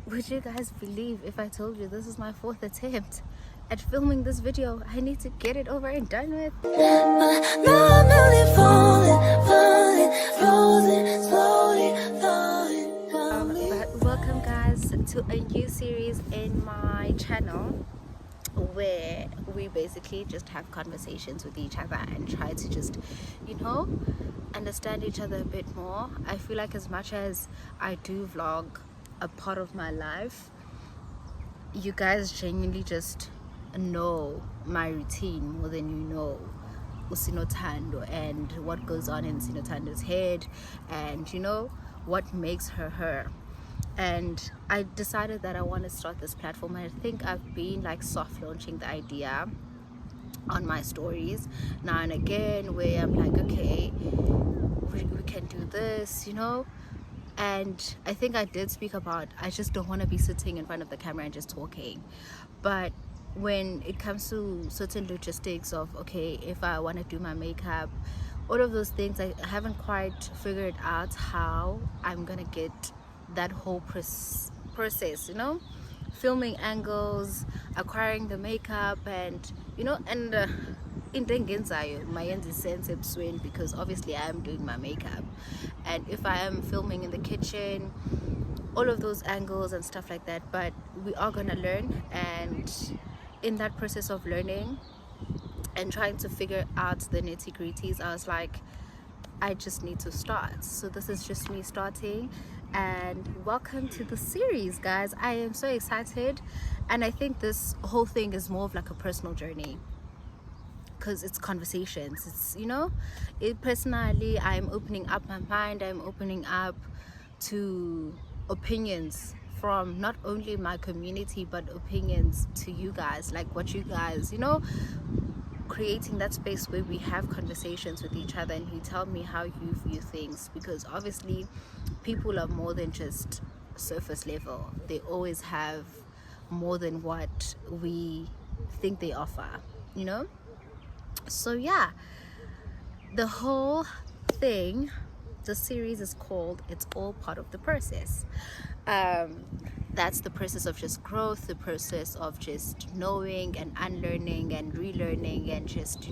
Would you guys believe if I told you this is my 4th attempt at filming this video? I need to get it over and done with. But welcome guys to a new series in my channel where we basically just have conversations with each other and try to just, understand each other a bit more. I feel like as much as I do vlog a part of my life, you guys genuinely just know my routine more than you know Sinothando and what goes on in Sinothando's head, and what makes her her. And I decided that I want to start this platform. I think I've been like soft launching the idea on my stories now and again, where I'm like, okay, we can do this, and I think I did speak about, I just don't want to be sitting in front of the camera and just talking. But when it comes to certain logistics of, okay, if I want to do my makeup, all of those things, I haven't quite figured out how I'm gonna get that whole process, filming angles, acquiring the makeup, and into engenzayo mayenza sense ebusweni, because obviously I am doing my makeup, and if I am filming in the kitchen, all of those angles and stuff like that. But we are gonna learn, and in that process of learning and trying to figure out the nitty-gritties, I was like, I just need to start. So this is just me starting, and welcome to the series, guys. I am so excited, and I think this whole thing is more of like a personal journey, because it's conversations. It's it personally, I'm opening up my mind, I'm opening up to opinions from not only my community but opinions to you guys, like what you guys, creating that space where we have conversations with each other and you tell me how you view things, because obviously people are more than just surface level. They always have more than what we think they offer, so yeah, the whole thing, the series is called It's All Part of the Process. That's the process of just growth, the process of just knowing and unlearning and relearning, and just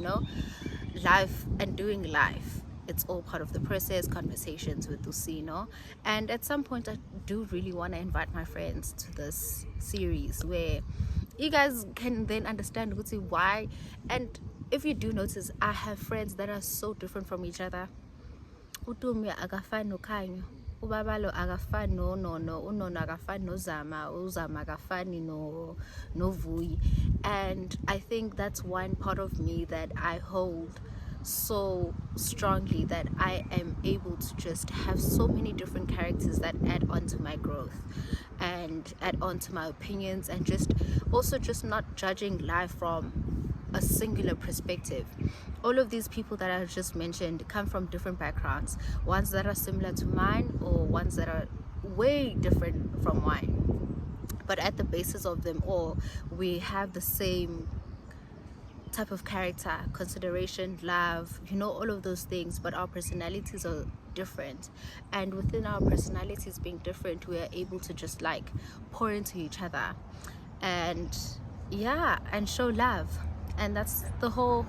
life and doing life. It's all part of the process. Conversations with Usino, and at some point I do really want to invite my friends to this series where you guys can then understand why. And if you do notice, I have friends that are so different from each other. Utumi akafani nokhanyo, ubabalo akafani nonono, unono akafani nozama, uzama akafani novuyi. And I think that's one part of me that I hold so strongly, that I am able to just have so many different characters that add on to my growth and add on to my opinions, and just also just not judging life from a singular perspective. All of these people that I just mentioned come from different backgrounds, ones that are similar to mine or ones that are way different from mine, but at the basis of them all, we have the same type of character, consideration, love, all of those things, but our personalities are different. And within our personalities being different, we are able to just like pour into each other and and show love. And that's the whole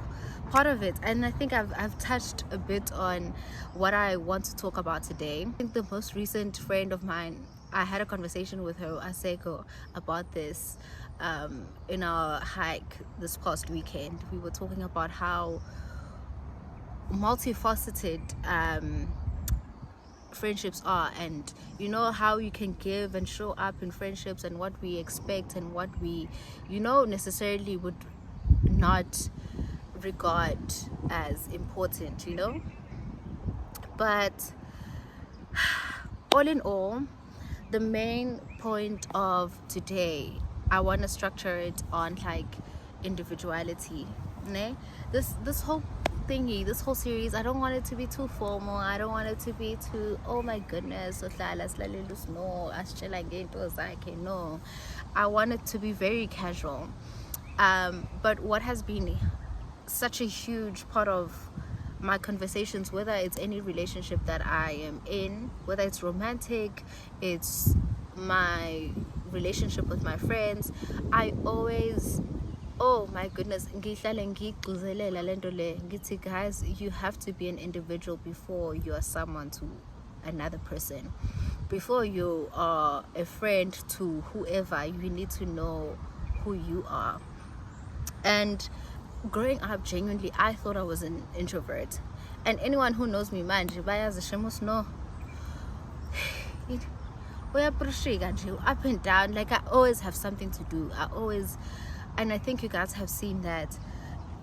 part of it. And I think I've touched a bit on what I want to talk about today. I think the most recent friend of mine, I had a conversation with her, Aseko, about this in our hike this past weekend. We were talking about how multifaceted friendships are, and how you can give and show up in friendships, and what we expect and what we necessarily would not regard as important, but all in all, the main point of today, I want to structure it on like individuality, this whole thingy, this whole series. I don't want it to be too formal. I don't want it to be too, oh my goodness, no, I want it to be very casual. But what has been such a huge part of my conversations, whether it's any relationship that I am in, whether it's romantic, it's my relationship with my friends, I always, oh my goodness, guys, you have to be an individual before you are someone to another person. Before you are a friend to whoever, you need to know who you are. And growing up, genuinely, I thought I was an introvert. And anyone who knows me, man, no, up and down. Like, I always have something to do. And I think you guys have seen that.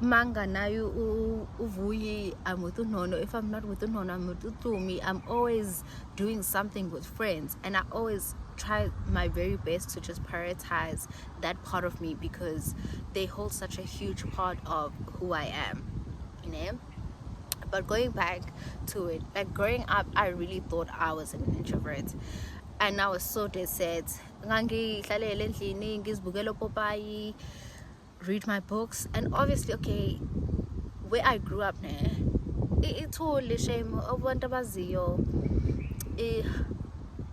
Manga na you uvuyi, I'm with unono. If I'm not with unono, I'm with utumi. I'm always doing something with friends, and I always try my very best to just prioritize that part of me, because they hold such a huge part of who I am, you know. But going back to it, like growing up, I really thought I was an introvert, and I was so dead set. Read my books, and obviously, okay, where I grew up, it's totally shame abantu abaziyo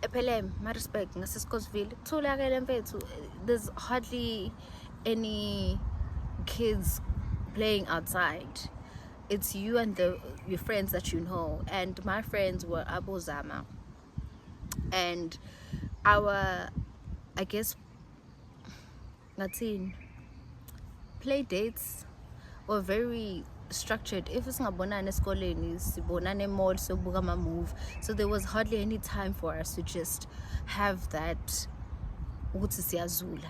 ephelem Maritzburg ngaseScottsville tholakele mfethu, there's hardly any kids playing outside. It's you and your friends that you know, and my friends were abozama, and our, I guess, play dates were very structured. If it's ngabonana esikoleni, sibonana emall, sobuka ama move. So there was hardly any time for us to just have that ukuthi siyazula.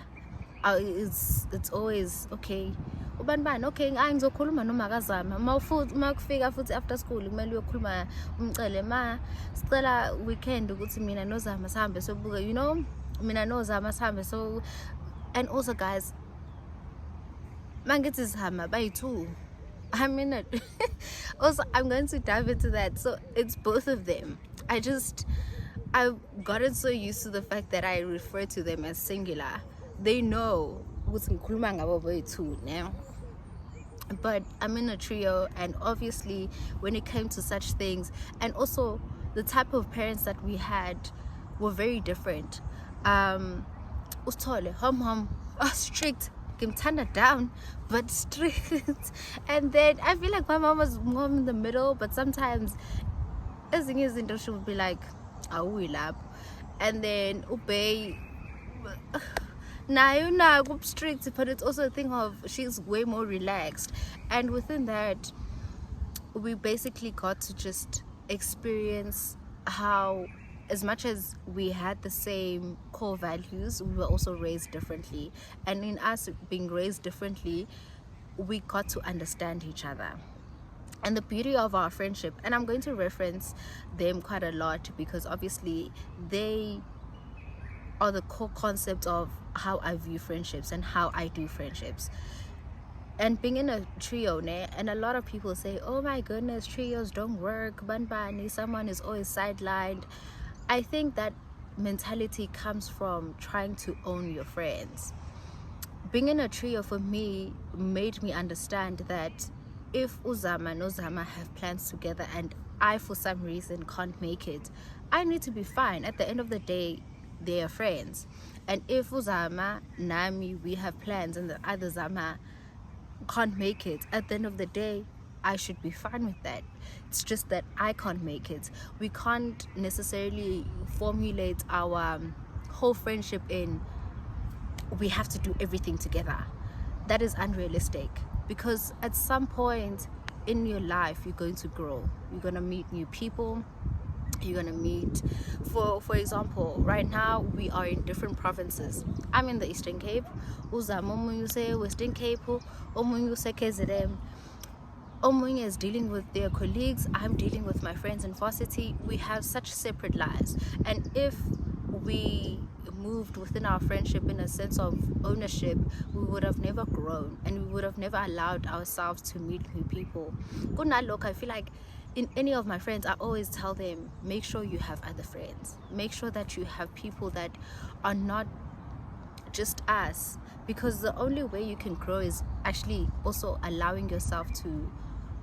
It's always okay. Ubani okay, ngizokhuluma noma akazama. Makufika futhi after school kumele uyokhuluma umcele ma sicela weekend ukuthi mina nozama sihambe sobuka, you know, mina nozama sihambe. So, and also guys, mangithi sihamba bayi-2. I mean, also I'm going to dive into that. So it's both of them. I've gotten so used to the fact that I refer to them as singular. They know what's ngikhuluma ngabo boyi-2 now. But I'm in a trio, and obviously when it came to such things, and also the type of parents that we had were very different. Usithole hom strict, kimthanda down, but strict. And then I feel like my mom was more in the middle, but sometimes ezinye izinto she would be like awuyilapho, and then ubey nayo strict, but it's also a thing of she's way more relaxed. And within that, we basically got to just experience how, as much as we had the same core values, we were also raised differently. And in us being raised differently, we got to understand each other. And the beauty of our friendship, and I'm going to reference them quite a lot because obviously they are the core concept of how I view friendships and how I do friendships. And being in a trio, and a lot of people say, oh my goodness, trios don't work, banbani, someone is always sidelined. I think that mentality comes from trying to own your friends. Being in a trio for me made me understand that if Uzama and Ozama have plans together and I for some reason can't make it, I need to be fine. At the end of the day, they are friends. And if Uzama, Nami, we have plans and the other Zama can't make it, at the end of the day, I should be fine with that. It's just that I can't make it. We can't necessarily formulate our whole friendship in we have to do everything together. That is unrealistic, because at some point in your life you're going to grow, you're going to meet new people, you're going to meet, for example, right now we are in different provinces. I'm in the Eastern Cape, Uzamu say Western Cape, Omunyu say KZM. Omunye is dealing with their colleagues, I'm dealing with my friends in varsity. We have such separate lives, and if we moved within our friendship in a sense of ownership, we would have never grown, and we would have never allowed ourselves to meet new people. Look, I feel like in any of my friends, I always tell them, make sure you have other friends, make sure that you have people that are not just us, because the only way you can grow is actually also allowing yourself to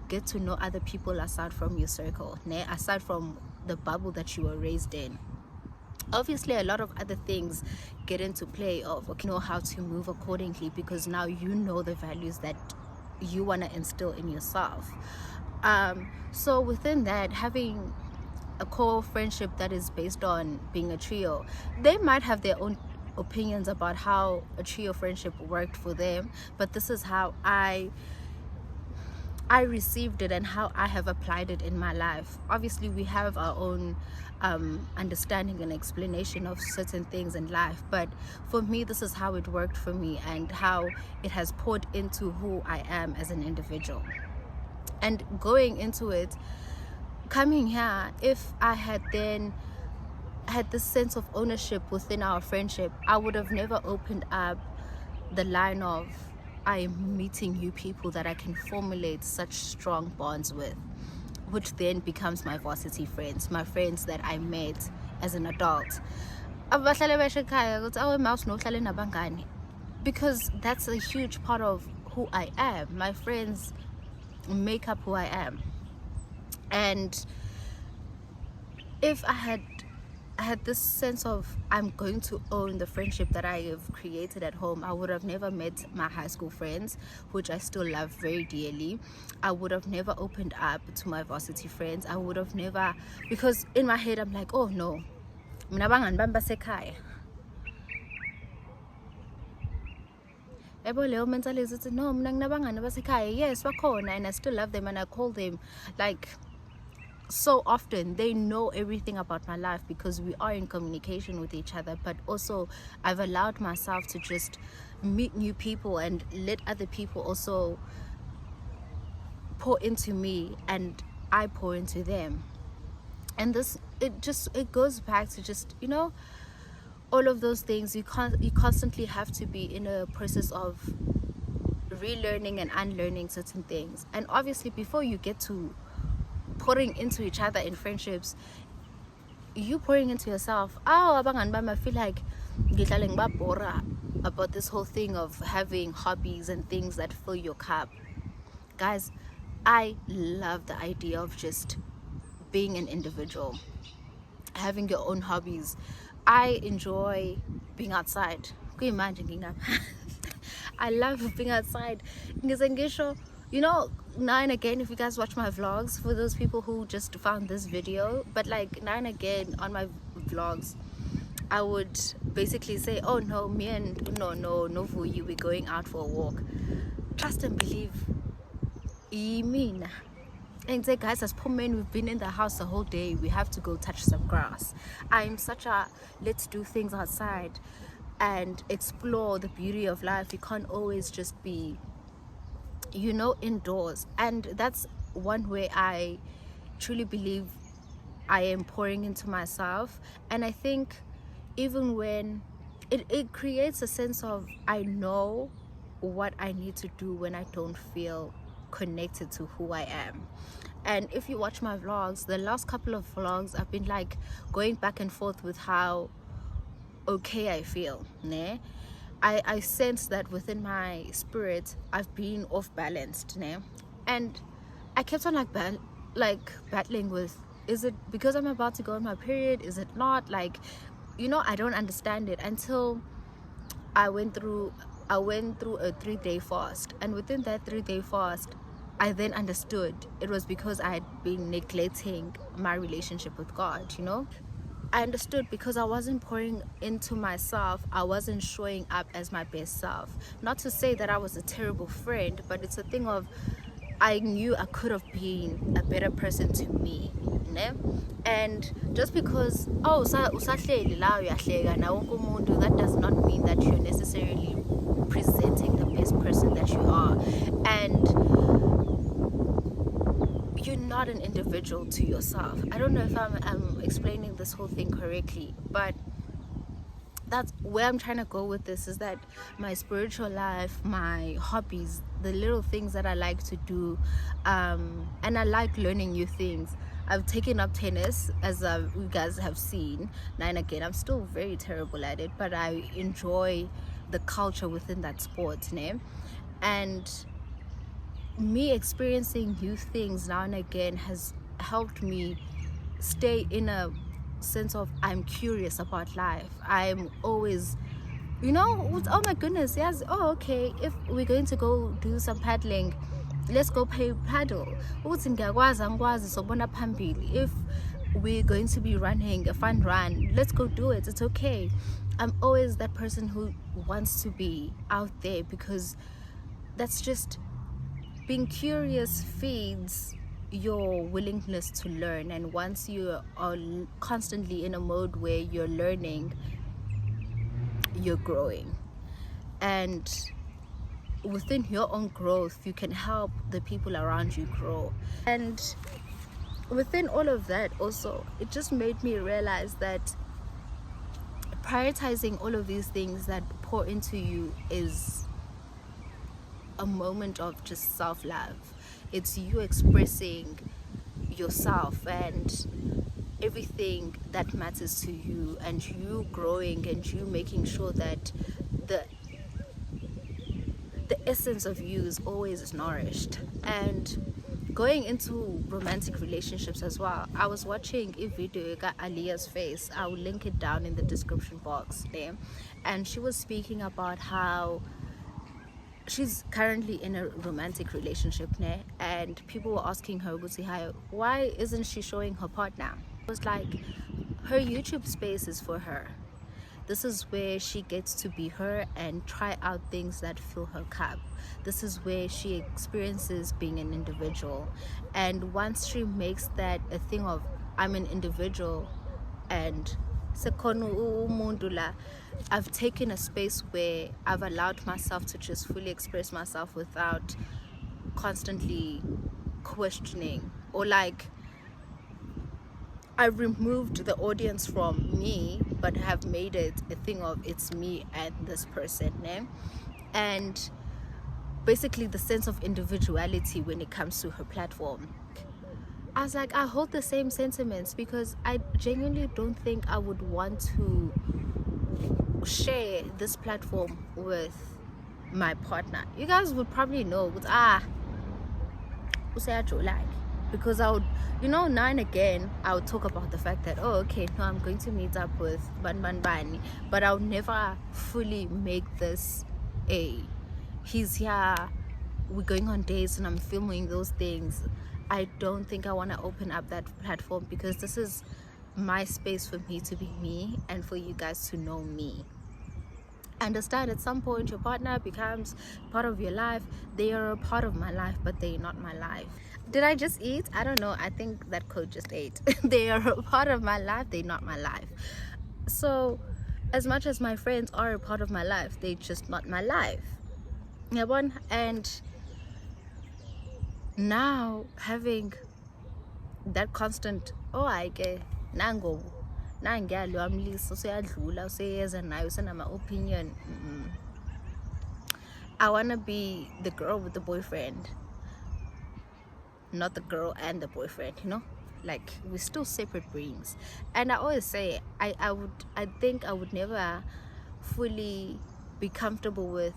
get to know other people aside from your circle, aside from the bubble that you were raised in. Obviously a lot of other things get into play of, okay, know how to move accordingly, because now you know the values that you want to instill in yourself. So within that, having a core friendship that is based on being a trio, they might have their own opinions about how a trio friendship worked for them, but this is how I received it and how I have applied it in my life. Obviously, we have our own understanding and explanation of certain things in life, but for me, this is how it worked for me and how it has poured into who I am as an individual. And going into it, coming here, if I had then had this sense of ownership within our friendship, I would have never opened up the line of, I am meeting new people that I can formulate such strong bonds with, which then becomes my varsity friends, my friends that I met as an adult. Because that's a huge part of who I am. My friends make up who I am. And if I had this sense of, I'm going to own the friendship that I have created at home, I would have never met my high school friends, which I still love very dearly. I would have never opened up to my varsity friends. I would have never, because in my head I'm like, oh no, mina bangani bami basekhaya. Yabo leyo mentality ukuthi no, mina nginabangani basekhaya. Yes, bakhona, and I still love them and I call them like so often. They know everything about my life because we are in communication with each other, but also I've allowed myself to just meet new people and let other people also pour into me and I pour into them. And this, it goes back to just, you know, all of those things. You constantly have to be in a process of relearning and unlearning certain things. And obviously before you get to pouring into each other in friendships, you pouring into yourself. I feel like about this whole thing of having hobbies and things that fill your cup. Guys, I love the idea of just being an individual, having your own hobbies. I enjoy being outside. Can you imagine? I love being outside. You know, now and again, if you guys watch my vlogs, for those people who just found this video, but like now and again on my vlogs, I would basically say, oh no, me and no Vuyi, we're going out for a walk. Trust and believe. Mean. And say, guys, as poor men, we've been in the house the whole day. We have to go touch some grass. I'm such a let's do things outside and explore the beauty of life. You can't always just be, you know, indoors. And that's one way I truly believe I am pouring into myself. And I think even when it creates a sense of, I know what I need to do when I don't feel connected to who I am. And if you watch my vlogs, the last couple of vlogs, I've been like going back and forth with how okay I feel. Ne? I sense that within my spirit I've been off balanced. Ne? And I kept on like battling with, is it because I'm about to go on my period? Is it not? Like, you know, I don't understand it until I went through a 3-day fast. And within that 3-day fast, I then understood it was because I had been neglecting my relationship with God, you know. I understood because I wasn't pouring into myself. I wasn't showing up as my best self. Not to say that I was a terrible friend, but it's a thing of, I knew I could have been a better person to me, ne? And just because usahleli la uyahleka na wonke umuntu, that does not mean that you're necessarily presenting the best person that you are. And you're not an individual to yourself. I don't know if I'm explaining this whole thing correctly, but that's where I'm trying to go with this, is that my spiritual life, my hobbies, the little things that I like to do, and I like learning new things. I've taken up tennis, as you guys have seen. Now and again, I'm still very terrible at it, but I enjoy the culture within that sport, ne? And me experiencing new things now and again has helped me stay in a sense of I'm curious about life. I'm always, oh my goodness, yes, oh okay, if we're going to go do some paddling, let's go paddle. If we're going to be running a fun run, let's go do it. It's okay. I'm always that person who wants to be out there, because that's just, being curious feeds your willingness to learn. And once you are constantly in a mode where you're learning, you're growing. And within your own growth, you can help the people around you grow. And within all of that also, it just made me realize that prioritizing all of these things that pour into you is a moment of just self-love. It's you expressing yourself and everything that matters to you, and you growing, and you making sure that the essence of you is always nourished. And going into romantic relationships as well, I was watching a video got Alia's face. I will link it down in the description box there, and she was speaking about how she's currently in a romantic relationship now, and people were asking her, why isn't she showing her partner? It was like, her YouTube space is for her. This is where she gets to be her and try out things that fill her cup. This is where she experiences being an individual. And once she makes that a thing of, I'm an individual, and I've taken a space where I've allowed myself to just fully express myself without constantly questioning, or like, I removed the audience from me, but have made it a thing of, it's me and this person, eh? And basically the sense of individuality when it comes to her platform. I was like, I hold the same sentiments, because I genuinely don't think I would want to share this platform with my partner. You guys would probably know, but because I would, now and again, I would talk about the fact that, oh, okay, no, I'm going to meet up with Bani, but I would never fully make this he's here, we're going on dates, and I'm filming those things. I don't think I want to open up that platform, because this is my space for me to be me, and for you guys to know me. Understand, at some point your partner becomes part of your life. They are a part of my life, but they're not my life. Did I just eat? I don't know, I think that code just ate. They are a part of my life, they're not my life. So as much as my friends are a part of my life, they're just not my life. And now having that constant, oh, I get nango nangiyalo amlisa useyadlula useyeza nayo usenama opinion. I want to be the girl with the boyfriend, not the girl and the boyfriend, like, we're still separate beings. And I always say, I think I would never fully be comfortable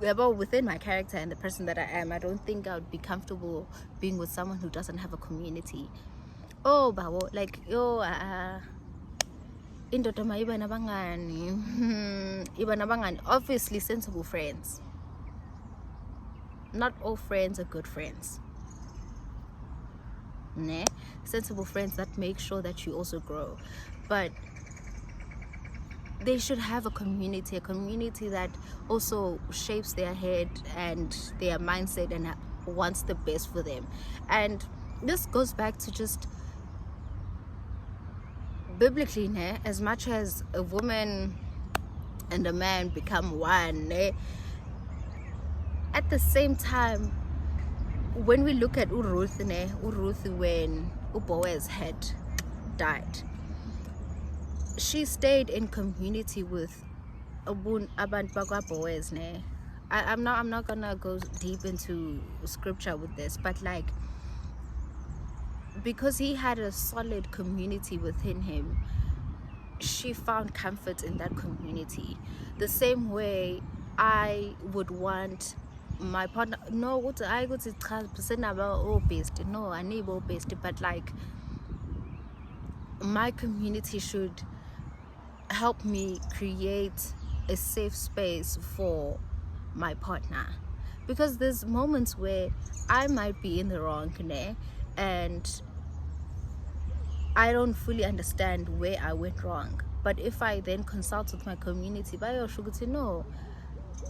within my character and the person that I am. I don't think I would be comfortable being with someone who doesn't have a community. Oh, bawo, like, yo, indoda mayiba nabangani, obviously sensible friends. Not all friends are good friends. Ne? Sensible friends that make sure that you also grow. But they should have a community that also shapes their head and their mindset and wants the best for them. And this goes back to just biblically, ne? As much as a woman and a man become one, ne? At the same time, when we look at Ruth, when Boaz had died, she stayed in community with abantu bakwa-Boaz. I'm not gonna go deep into scripture with this, but like, because he had a solid community within him, she found comfort in that community. The same way I would want my partner, no, what I go to about all based, no, I need all based, but like, my community should help me create a safe space for my partner, because there's moments where I might be in the wrong, and I don't fully understand where I went wrong. But if I then consult with my community, no,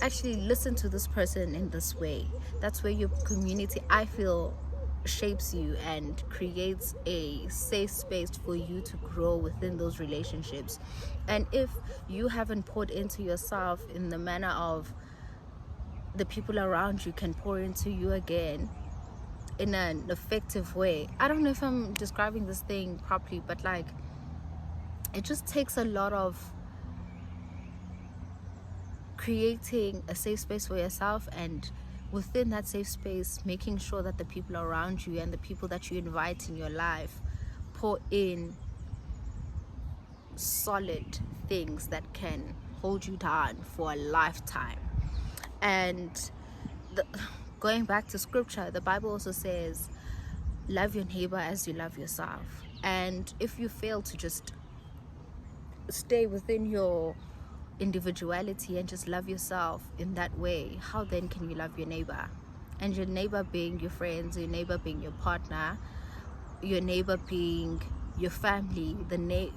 actually listen to this person in this way. That's where your community, I feel, shapes you and creates a safe space for you to grow within those relationships. And if you haven't poured into yourself in the manner of the people around you can pour into you again in an effective way, I don't know if I'm describing this thing properly, but like, it just takes a lot of creating a safe space for yourself, and within that safe space making sure that the people around you and the people that you invite in your life pour in solid things that can hold you down for a lifetime. And going back to scripture, the Bible also says, love your neighbor as you love yourself. And if you fail to just stay within your individuality and just love yourself in that way, how then can you love your neighbor? And your neighbor being your friends, your neighbor being your partner, your neighbor being your family,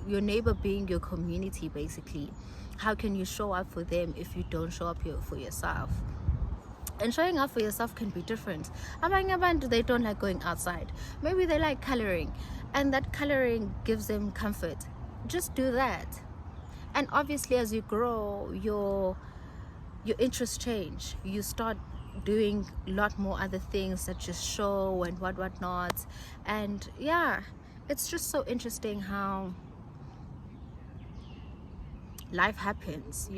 your neighbor being your community, basically. How can you show up for them if you don't show up for yourself? And showing up for yourself can be different. They don't like going outside. Maybe they like coloring, and that coloring gives them comfort. Just do that. And obviously, as you grow, your interests change. You start doing a lot more other things such as show and whatnot. And yeah, it's just so interesting how life happens,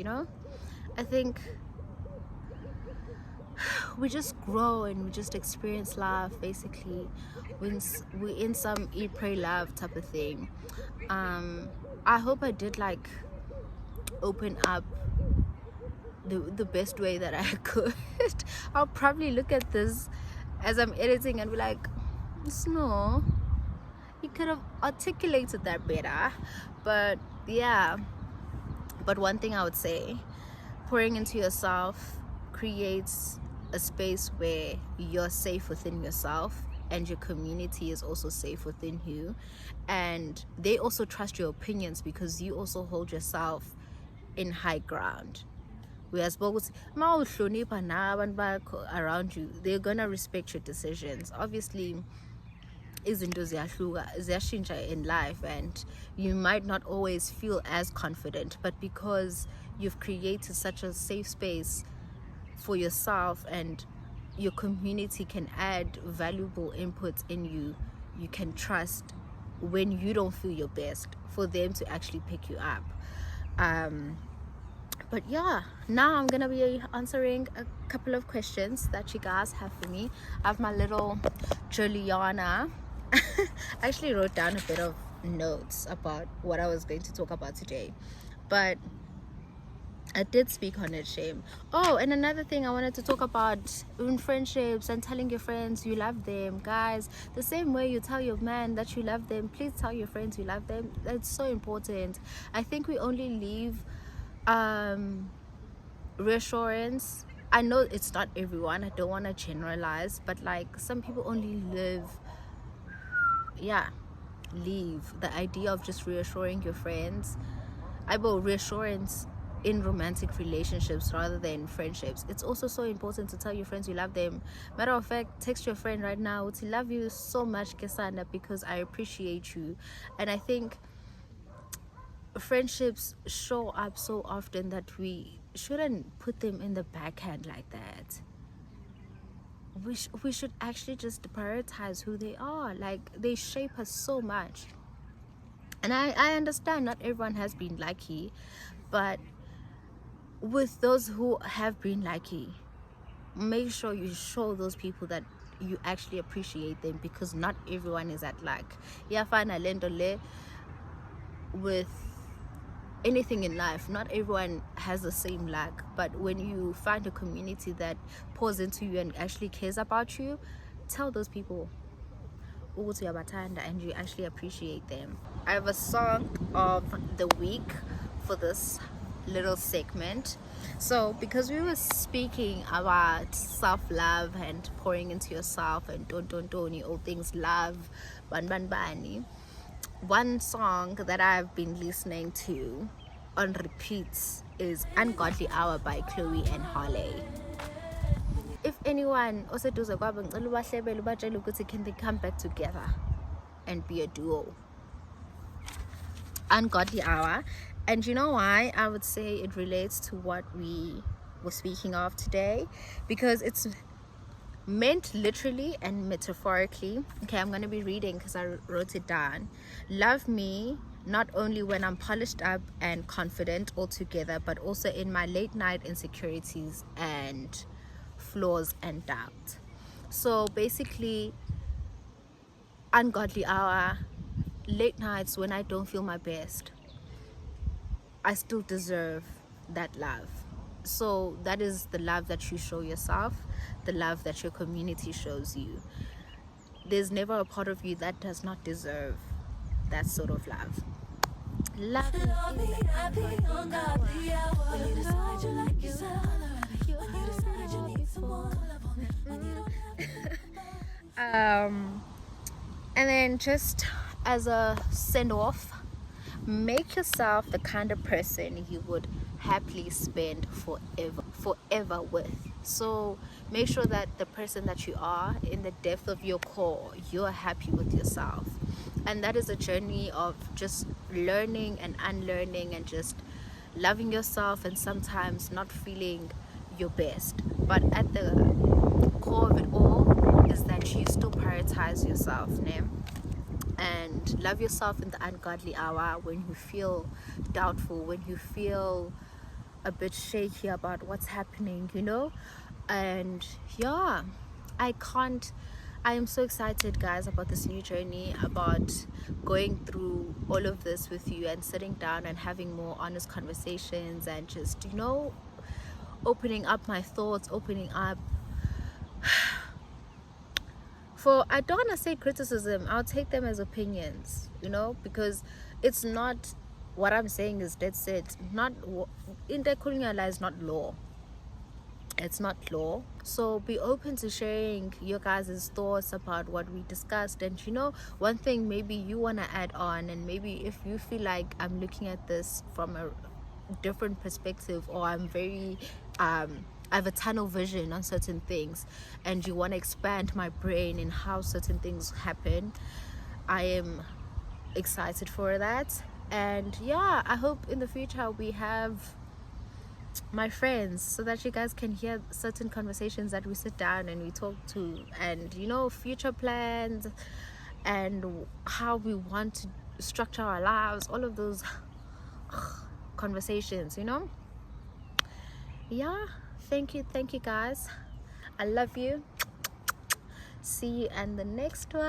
I think we just grow and we just experience life, basically. We're in some eat, pray, love type of thing. I hope I did like open up the best way that I could. I'll probably look at this as I'm editing and be like, no, you could have articulated that better. But yeah, but one thing I would say, pouring into yourself creates a space where you're safe within yourself, and your community is also safe within you, and they also trust your opinions because you also hold yourself in high ground. Whereas around you, they're gonna respect your decisions. Obviously, izinto ziyashintsha in life, and you might not always feel as confident, but because you've created such a safe space for yourself and your community can add valuable inputs in you, you can trust when you don't feel your best for them to actually pick you up. But yeah, now I'm gonna be answering a couple of questions that you guys have for me. I have my little Juliana. I actually wrote down a bit of notes about what I was going to talk about today, but I did speak on it, shame. Oh, and another thing I wanted to talk about in friendships and telling your friends you love them. Guys, the same way you tell your man that you love them, please tell your friends you love them. That's so important. I think we only leave reassurance. I know it's not everyone, I don't want to generalize, but like some people only leave the idea of just reassuring your friends. Reassurance in romantic relationships rather than friendships. It's also so important to tell your friends you love them. Matter of fact, text your friend right now, I love you so much, Kesana, because I appreciate you. And I think friendships show up so often that we shouldn't put them in the backhand like that. We should actually just prioritize who they are. Like, they shape us so much. And I understand not everyone has been lucky, but with those who have been lucky, make sure you show those people that you actually appreciate them, because not everyone is at luck. Yeah, finally, with anything in life, not everyone has the same luck. But when you find a community that pours into you and actually cares about you, tell those people. ukuthi uyabathanda and you actually appreciate them. I have a song of the week for this little segment. So because we were speaking about self-love and pouring into yourself and don't all things love, bani, one song that I've been listening to on repeats is Ungodly Hour by Chloe and Halle. If anyone oseduze kwabo ngicela ubahlebele ubatshele ukuthi can they come back together and be a duo. Ungodly Hour. And you know why I would say it relates to what we were speaking of today? Because it's meant literally and metaphorically. Okay, I'm going to be reading because I wrote it down. Love me not only when I'm polished up and confident altogether, but also in my late night insecurities and flaws and doubt. So basically, Ungodly Hour, late nights when I don't feel my best, I still deserve that love. So that is the love that you show yourself, the love that your community shows you. There's never a part of you that does not deserve that sort of love. Love is the ungodly hour. When you decide you like yourself, when you decide you need someone to love on, when you don't have and then just as a send-off, make yourself the kind of person you would happily spend forever with. So make sure that the person that you are, in the depth of your core, you're happy with yourself. And that is a journey of just learning and unlearning and just loving yourself, and sometimes not feeling your best. But at the core of it all is that you still prioritize yourself, né? And love yourself in the ungodly hour when you feel doubtful, when you feel a bit shaky about what's happening, you know. And yeah, I am so excited, guys, about this new journey, about going through all of this with you and sitting down and having more honest conversations and just, you know, opening up my thoughts, opening up for, I don't want to say criticism, I'll take them as opinions, you know, because it's not, what I'm saying is dead set. Not intercolonial is not law. It's not law. So be open to sharing your guys' thoughts about what we discussed. And you know, one thing maybe you want to add on, and maybe if you feel like I'm looking at this from a different perspective, or I'm very I have a tunnel vision on certain things, and you want to expand my brain in how certain things happen, I am excited for that. And yeah, I hope in the future we have my friends, so that you guys can hear certain conversations that we sit down and we talk to, and you know, future plans and how we want to structure our lives, all of those conversations, you know. Yeah, thank you guys, I love you. See you in the next one.